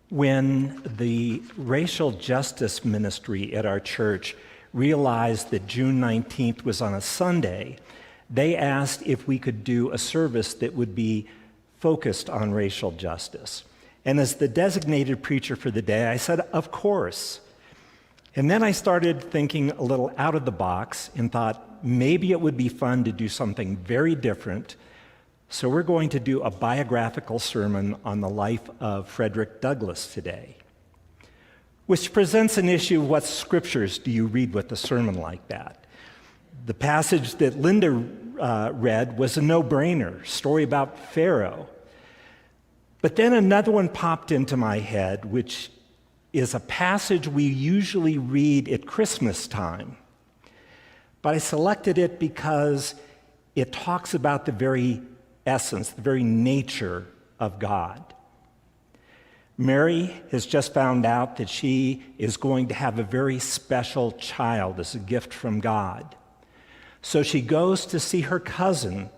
When the racial justice ministry at our church realized that June 19th was on a Sunday, they asked if we could do a service that would be focused on racial justice. And as the designated preacher for the day, I said, of course. And then I started thinking a little out of the box and thought maybe it would be fun to do something very different. So we're going to do a biographical sermon on the life of Frederick Douglass today, which presents an issue of what scriptures do you read with a sermon like that? The passage that Linda read was a no-brainer, story about Pharaoh. But then another one popped into my head, which is a passage we usually read at Christmas time. But I selected it because it talks about the very essence, the very nature of God. Mary has just found out that she is going to have a very special child as a gift from God. So she goes to see her cousin,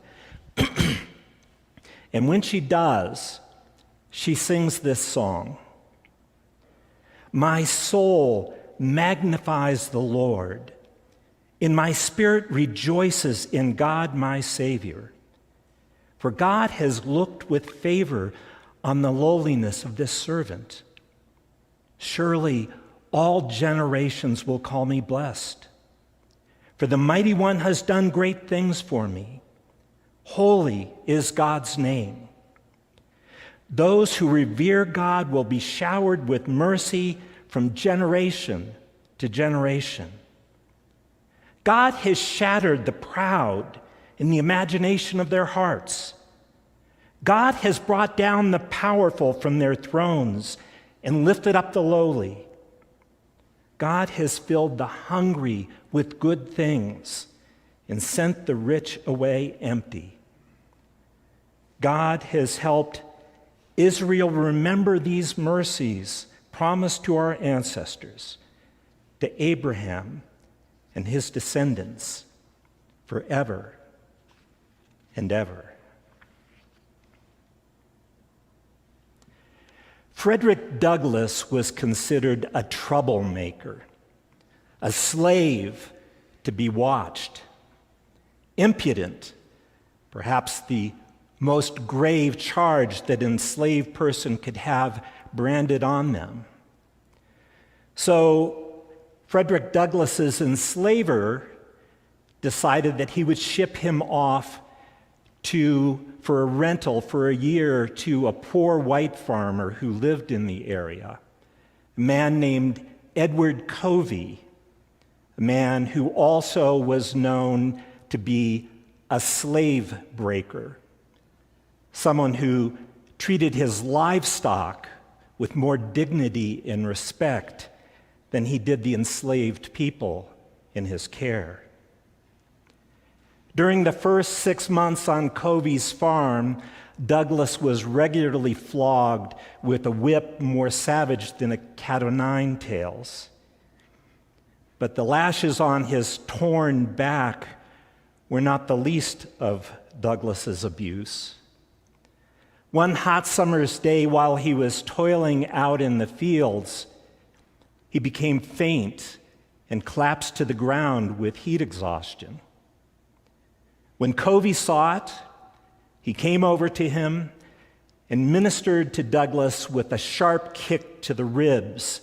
and when she does, she sings this song. My soul magnifies the Lord, and my spirit rejoices in God my Savior. For God has looked with favor on the lowliness of this servant. Surely all generations will call me blessed. For the Mighty One has done great things for me. Holy is God's name. Those who revere God will be showered with mercy from generation to generation. God has shattered the proud in the imagination of their hearts. God has brought down the powerful from their thrones and lifted up the lowly. God has filled the hungry with good things and sent the rich away empty. God has helped Israel remember these mercies promised to our ancestors, to Abraham and his descendants forever and ever. Frederick Douglass was considered a troublemaker, a slave to be watched, impudent, perhaps the most grave charge that an enslaved person could have branded on them. So Frederick Douglass's enslaver decided that he would ship him off for a rental for a year to a poor white farmer who lived in the area, a man named Edward Covey, a man who also was known to be a slave breaker, someone who treated his livestock with more dignity and respect than he did the enslaved people in his care. During the first 6 months on Covey's farm, Douglass was regularly flogged with a whip more savage than a cat o' nine tails. But the lashes on his torn back were not the least of Douglass's abuse. One hot summer's day, while he was toiling out in the fields, he became faint and collapsed to the ground with heat exhaustion. When Covey saw it, he came over to him and ministered to Douglass with a sharp kick to the ribs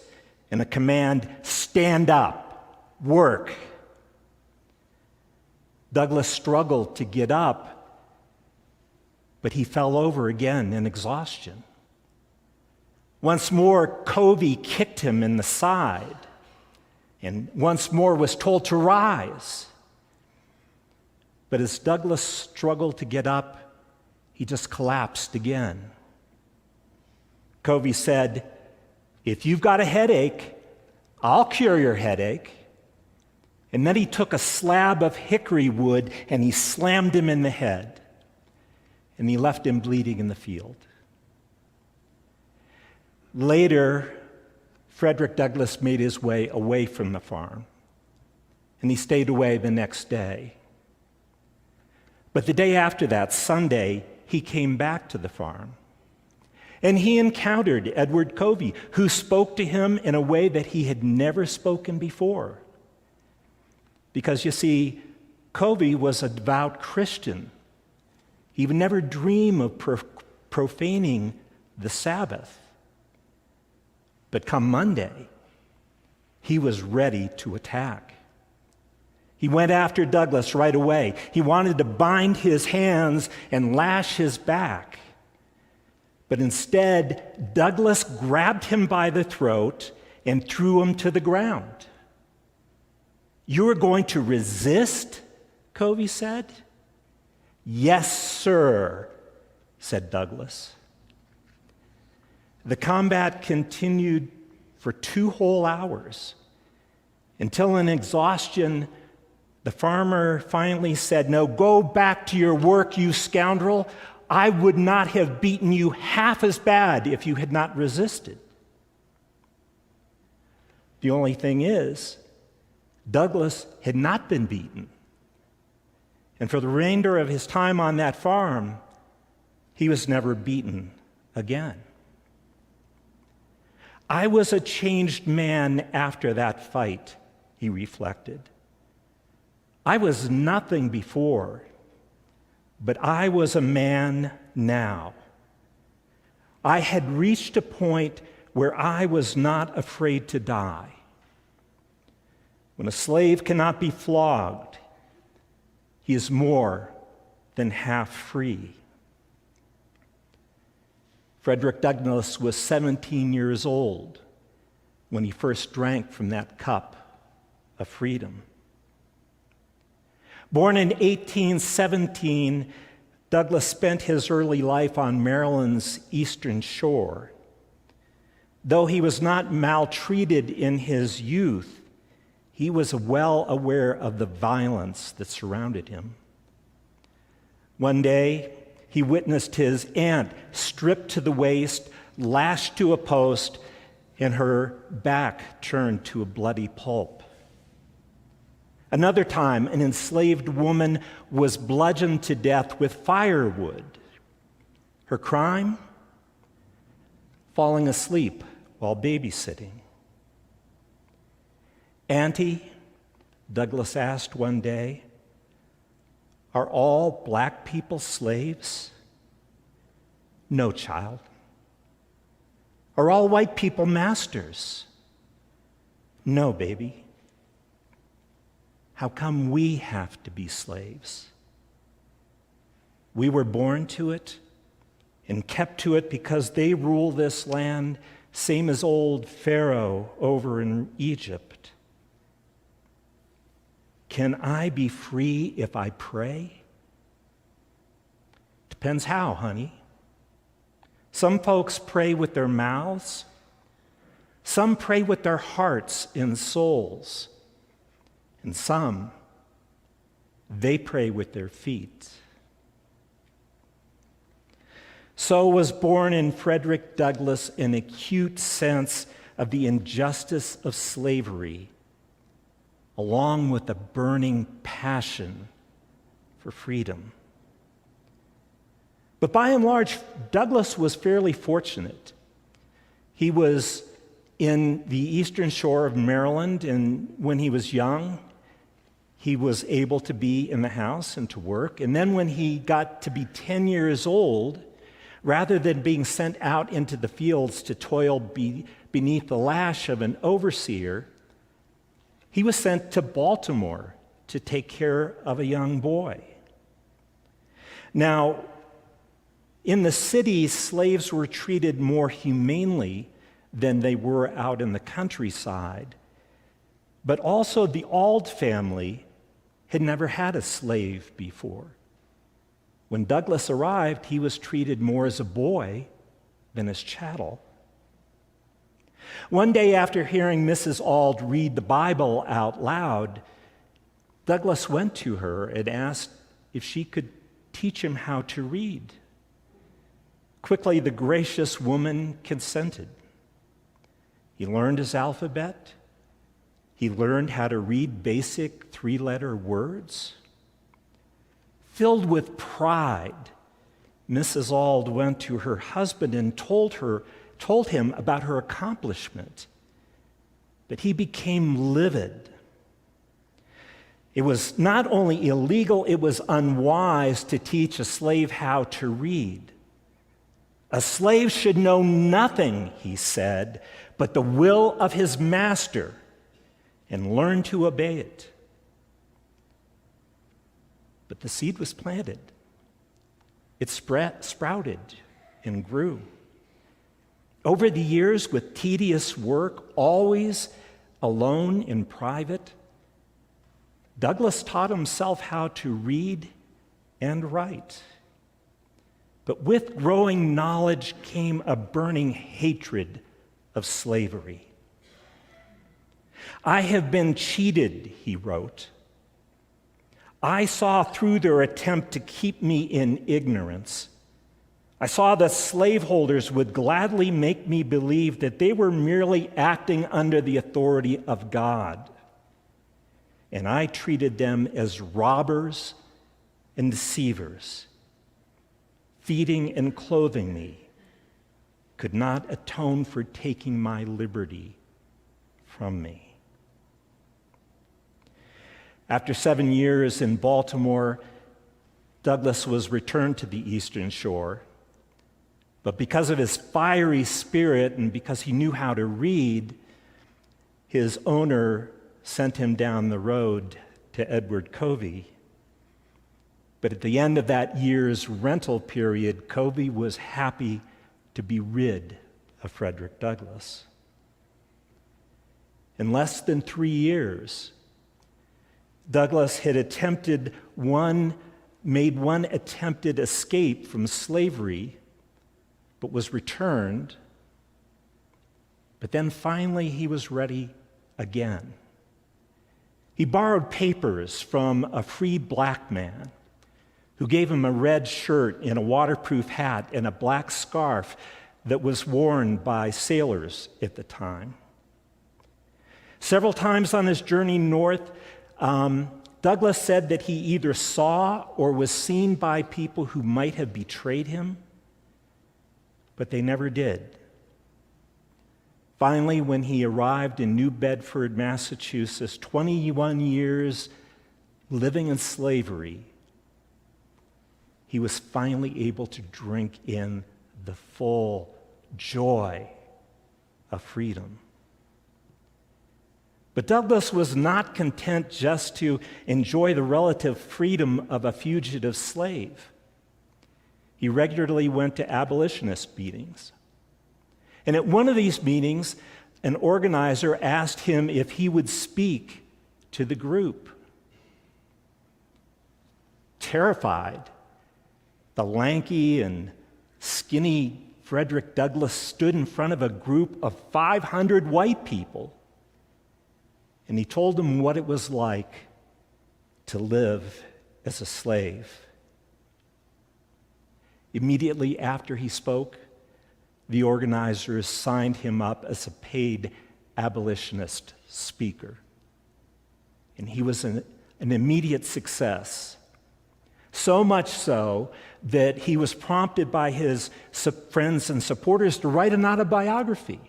and a command, "Stand up, work." Douglass struggled to get up, but he fell over again in exhaustion. Once more, Covey kicked him in the side, and once more was told to rise. But as Douglass struggled to get up, he just collapsed again. Covey said, "If you've got a headache, I'll cure your headache." And then he took a slab of hickory wood and he slammed him in the head. And he left him bleeding in the field. Later, Frederick Douglass made his way away from the farm, and he stayed away the next day. But the day after that, Sunday, he came back to the farm. And he encountered Edward Covey, who spoke to him in a way that he had never spoken before. Because you see, Covey was a devout Christian. He would never dream of profaning the Sabbath. But come Monday, he was ready to attack. He went after Douglas right away. He wanted to bind his hands and lash his back. But instead, Douglas grabbed him by the throat and threw him to the ground. "You are going to resist?" Covey said. "Yes, sir," said Douglas. The combat continued for 2 whole hours until in exhaustion, the farmer finally said, "No, go back to your work, you scoundrel. I would not have beaten you half as bad if you had not resisted." The only thing is, Douglas had not been beaten. And for the remainder of his time on that farm, he was never beaten again. "I was a changed man after that fight," he reflected. "I was nothing before, but I was a man now. I had reached a point where I was not afraid to die. When a slave cannot be flogged, he is more than half free." Frederick Douglass was 17 years old when he first drank from that cup of freedom. Born in 1817, Douglass spent his early life on Maryland's Eastern Shore. Though he was not maltreated in his youth, he was well aware of the violence that surrounded him. One day, he witnessed his aunt stripped to the waist, lashed to a post, and her back turned to a bloody pulp. Another time, an enslaved woman was bludgeoned to death with firewood. Her crime? Falling asleep while babysitting. "Auntie," Douglass asked one day, "are all black people slaves?" "No, child." "Are all white people masters?" "No, baby." "How come we have to be slaves?" "We were born to it and kept to it because they rule this land, same as old Pharaoh over in Egypt." "Can I be free if I pray?" "Depends how, honey. Some folks pray with their mouths. Some pray with their hearts and souls. And some, they pray with their feet." So was born in Frederick Douglass an acute sense of the injustice of slavery, along with a burning passion for freedom. But by and large, Douglass was fairly fortunate. He was in the Eastern Shore of Maryland, and when he was young, he was able to be in the house and to work. And then when he got to be 10 years old, rather than being sent out into the fields to toil beneath the lash of an overseer, he was sent to Baltimore to take care of a young boy. Now, in the city, slaves were treated more humanely than they were out in the countryside. But also, the Auld family had never had a slave before. When Douglass arrived, he was treated more as a boy than as chattel. One day, after hearing Mrs. Auld read the Bible out loud, Douglass went to her and asked if she could teach him how to read. Quickly, the gracious woman consented. He learned his alphabet. He learned how to read basic 3-letter words. Filled with pride, Mrs. Auld went to her husband and told him about her accomplishment. But he became livid. It was not only illegal, it was unwise to teach a slave how to read. A slave should know nothing, he said, but the will of his master and learn to obey it. But the seed was planted. It sprouted and grew. Over the years, with tedious work, always alone in private, Douglass taught himself how to read and write. But with growing knowledge came a burning hatred of slavery. I have been cheated, he wrote. I saw through their attempt to keep me in ignorance. I saw that slaveholders would gladly make me believe that they were merely acting under the authority of God. And I treated them as robbers and deceivers. Feeding and clothing me could not atone for taking my liberty from me. After 7 years in Baltimore, Douglass was returned to the Eastern Shore. But because of his fiery spirit and because he knew how to read, his owner sent him down the road to Edward Covey. But at the end of that year's rental period, Covey was happy to be rid of Frederick Douglass. In less than 3 years, Douglass had made one attempted escape from slavery, but was returned. But then finally he was ready again. He borrowed papers from a free black man who gave him a red shirt and a waterproof hat and a black scarf that was worn by sailors at the time. Several times on his journey north, Douglass said that he either saw or was seen by people who might have betrayed him, but they never did. Finally, when he arrived in New Bedford, Massachusetts, 21 years living in slavery, he was finally able to drink in the full joy of freedom. But Douglass was not content just to enjoy the relative freedom of a fugitive slave. He regularly went to abolitionist meetings. And at one of these meetings, an organizer asked him if he would speak to the group. Terrified, the lanky and skinny Frederick Douglass stood in front of a group of 500 white people, and he told them what it was like to live as a slave. Immediately after he spoke, the organizers signed him up as a paid abolitionist speaker. And he was an immediate success. So much so that he was prompted by his friends and supporters to write an autobiography.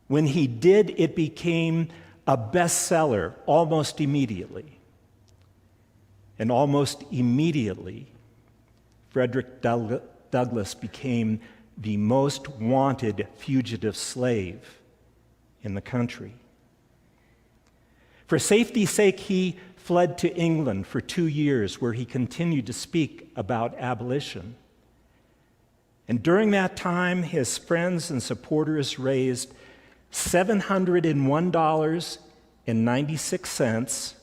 When he did, it became a bestseller almost immediately. And almost immediately, Frederick Douglass became the most wanted fugitive slave in the country. For safety's sake, he fled to England for 2 years, where he continued to speak about abolition. And during that time, his friends and supporters raised $701.96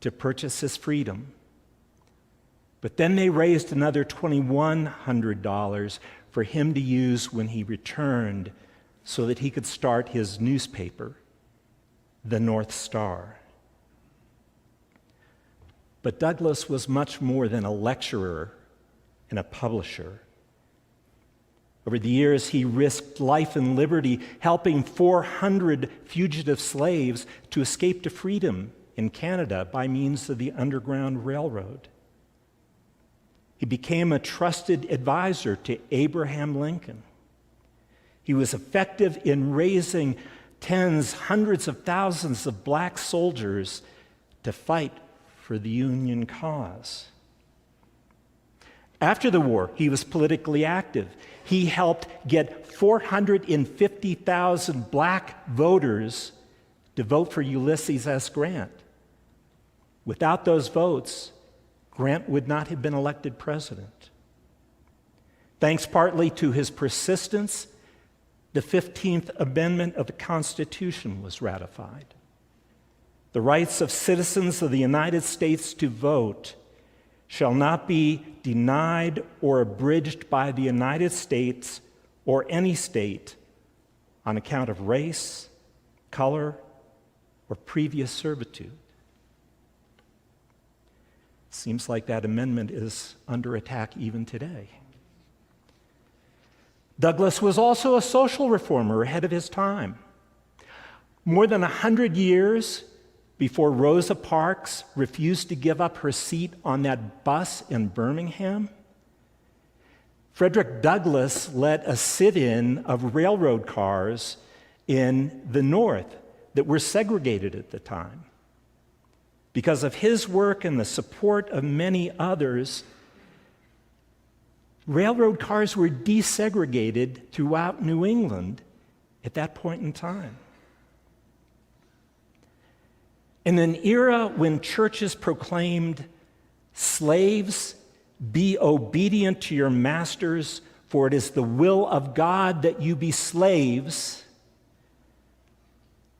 to purchase his freedom. But then they raised another $2,100 for him to use when he returned so that he could start his newspaper, the North Star. But Douglass was much more than a lecturer and a publisher. Over the years, he risked life and liberty, helping 400 fugitive slaves to escape to freedom in Canada by means of the Underground Railroad. He became a trusted advisor to Abraham Lincoln. He was effective in raising tens, hundreds of thousands of black soldiers to fight for the Union cause. After the war, he was politically active. He helped get 450,000 black voters to vote for Ulysses S. Grant. Without those votes, Grant would not have been elected president. Thanks partly to his persistence, the 15th Amendment of the Constitution was ratified. The rights of citizens of the United States to vote shall not be denied or abridged by the United States or any state on account of race, color, or previous servitude. Seems like that amendment is under attack even today. Douglass was also a social reformer ahead of his time. More than 100 years before Rosa Parks refused to give up her seat on that bus in Birmingham, Frederick Douglass led a sit-in of railroad cars in the North that were segregated at the time. Because of his work and the support of many others, railroad cars were desegregated throughout New England at that point in time. In an era when churches proclaimed, "Slaves, be obedient to your masters, for it is the will of God that you be slaves,"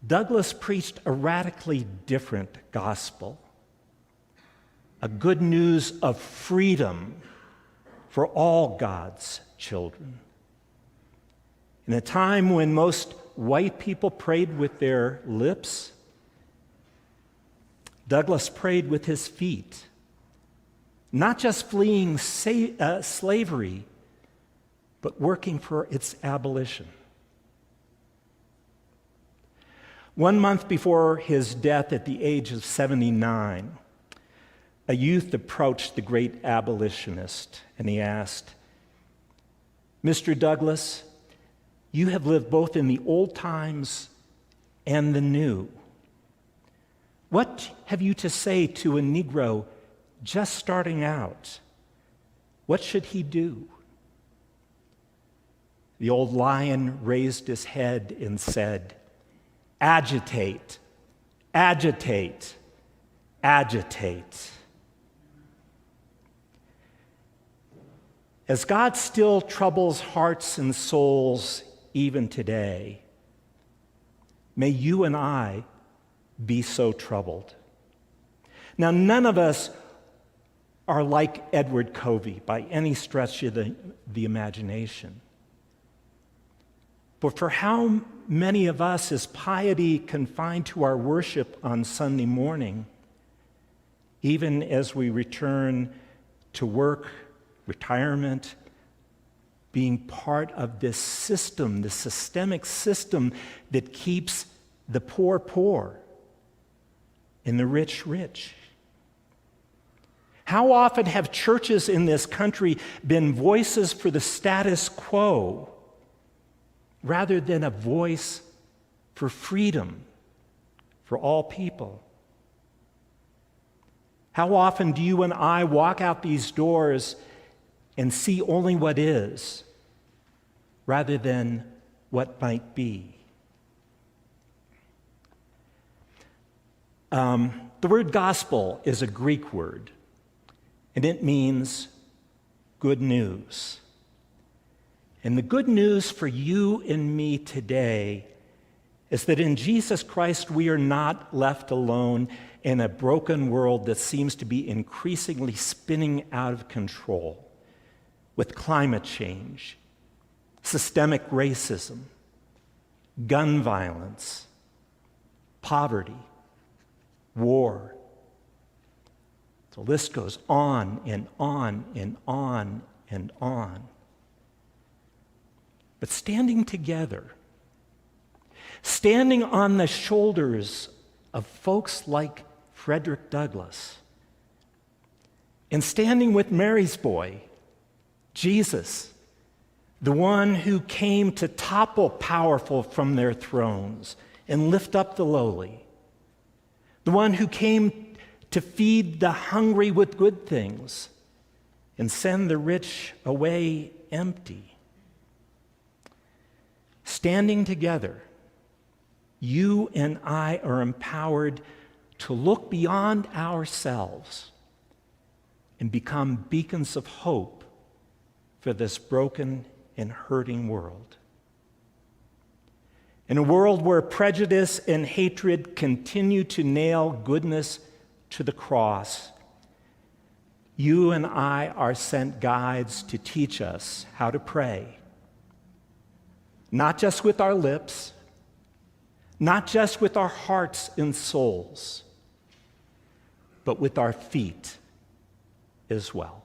Douglass preached a radically different gospel, a good news of freedom for all God's children. In a time when most white people prayed with their lips, Douglass prayed with his feet, not just fleeing slavery, but working for its abolition. 1 month before his death at the age of 79, a youth approached the great abolitionist and he asked, "Mr. Douglass, you have lived both in the old times and the new. What have you to say to a Negro just starting out? What should he do?" The old lion raised his head and said, "Agitate, agitate, agitate." As God still troubles hearts and souls even today, may you and I be so troubled. Now, none of us are like Edward Covey by any stretch of the imagination. But for how many of us is piety confined to our worship on Sunday morning, even as we return to work, retirement, being part of this system, the systemic system that keeps the poor poor and the rich rich? How often have churches in this country been voices for the status quo rather than a voice for freedom for all people? How often do you and I walk out these doors and see only what is rather than what might be? The word gospel is a Greek word, and it means good news. And the good news for you and me today is that in Jesus Christ we are not left alone in a broken world that seems to be increasingly spinning out of control with climate change, systemic racism, gun violence, poverty, war. The list goes on and on and on and on. But standing together, standing on the shoulders of folks like Frederick Douglass, And standing with Mary's boy, Jesus, the one who came to topple powerful from their thrones and lift up the lowly, the one who came to feed the hungry with good things and send the rich away empty. Standing together, you and I are empowered to look beyond ourselves and become beacons of hope for this broken and hurting world. In a world where prejudice and hatred continue to nail goodness to the cross, you and I are sent guides to teach us how to pray, not just with our lips, not just with our hearts and souls, but with our feet as well.